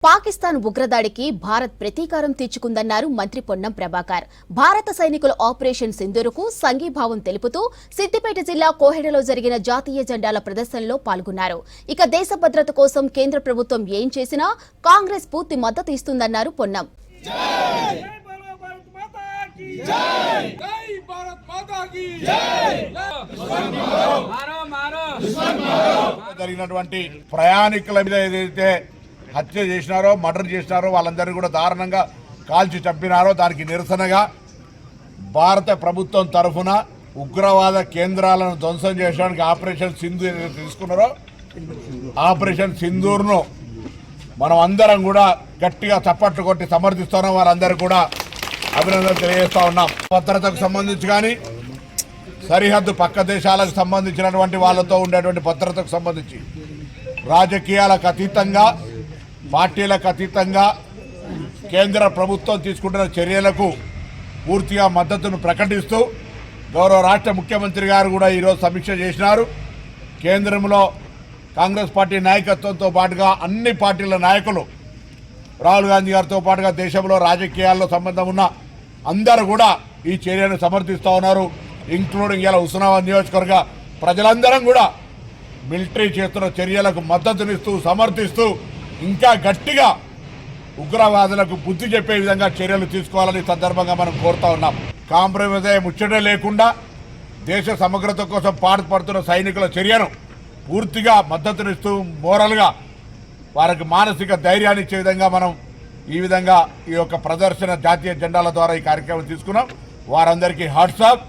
పాకిస్తాన్ ఉగ్రదాడికి భారత్ ప్రతీకారం తీర్చుకుందన్నారు మంత్రి పొన్నం ప్రభాకర్. భారత సైనికుల ఆపరేషన్ సింధూరుకు సంఘీభావం తెలుపుతూ సిద్దిపేట జిల్లా కోహెడలో జరిగిన జాతీయ జెండాల ప్రదర్శనలో పాల్గొన్నారు. ఇక దేశ భద్రత కోసం కేంద్ర ప్రభుత్వం ఏం చేసినా కాంగ్రెస్ పూర్తి మద్దతు ఇస్తుందన్నారు పొన్నం. జరిగినటువంటి ప్రయాణికుల మీద ఏదైతే హత్య చేసినారో, మర్డర్ చేసినారో, వాళ్ళందరినీ కూడా దారుణంగా కాల్చి చంపినారో దానికి నిరసనగా భారత ప్రభుత్వం తరఫున ఉగ్రవాద కేంద్రాలను ధ్వంసం చేయడానికి ఆపరేషన్ సింధూర్ ఏదైతే తీసుకున్నారో ఆపరేషన్ సింధూర్ను మనం అందరం కూడా గట్టిగా చప్పట్లు కొట్టి సమర్థిస్తున్నాం. వారందరూ కూడా అభినందనలు తెలియజేస్తా ఉన్నాం. భద్రతకు సంబంధించి కానీ, సరిహద్దు పక్క దేశాలకు సంబంధించినటువంటి వాళ్ళతో ఉండేటువంటి భద్రతకు సంబంధించి రాజకీయాలకు అతీతంగా, పార్టీలకు అతీతంగా కేంద్ర ప్రభుత్వం తీసుకుంటున్న చర్యలకు పూర్తిగా మద్దతును ప్రకటిస్తూ గౌరవ రాష్ట్ర ముఖ్యమంత్రి గారు కూడా ఈరోజు సమీక్ష చేసినారు. కేంద్రంలో కాంగ్రెస్ పార్టీ నాయకత్వంతో పాటుగా అన్ని పార్టీల నాయకులు, రాహుల్ గాంధీ గారితో పాటుగా దేశంలో రాజకీయాల్లో సంబంధం ఉన్న అందరూ కూడా ఈ చర్యను సమర్థిస్తూ ఉన్నారు. ఇంక్లూడింగ్ ఇలా హుస్నాబాద్ నియోజకవర్గ ప్రజలందరం కూడా మిలిటరీ చేస్తున్న చర్యలకు మద్దతునిస్తూ సమర్థిస్తూ ఇంకా గట్టిగా ఉగ్రవాదులకు బుద్ధి చెప్పే విధంగా చర్యలు తీసుకోవాలని సందర్భంగా మనం కోరుతా ఉన్నాం. కాంప్రమైజ్ ముచ్చట లేకుండా దేశ సమగ్రత కోసం పాటుపడుతున్న సైనికుల చర్యను పూర్తిగా మద్దతునిస్తూ మోరల్గా వారికి మానసిక ధైర్యాన్ని ఇచ్చే విధంగా మనం ఈ యొక్క ప్రదర్శన జాతీయ జెండాల ద్వారా ఈ కార్యక్రమం తీసుకున్నాం. వారందరికీ హాట్సాప్.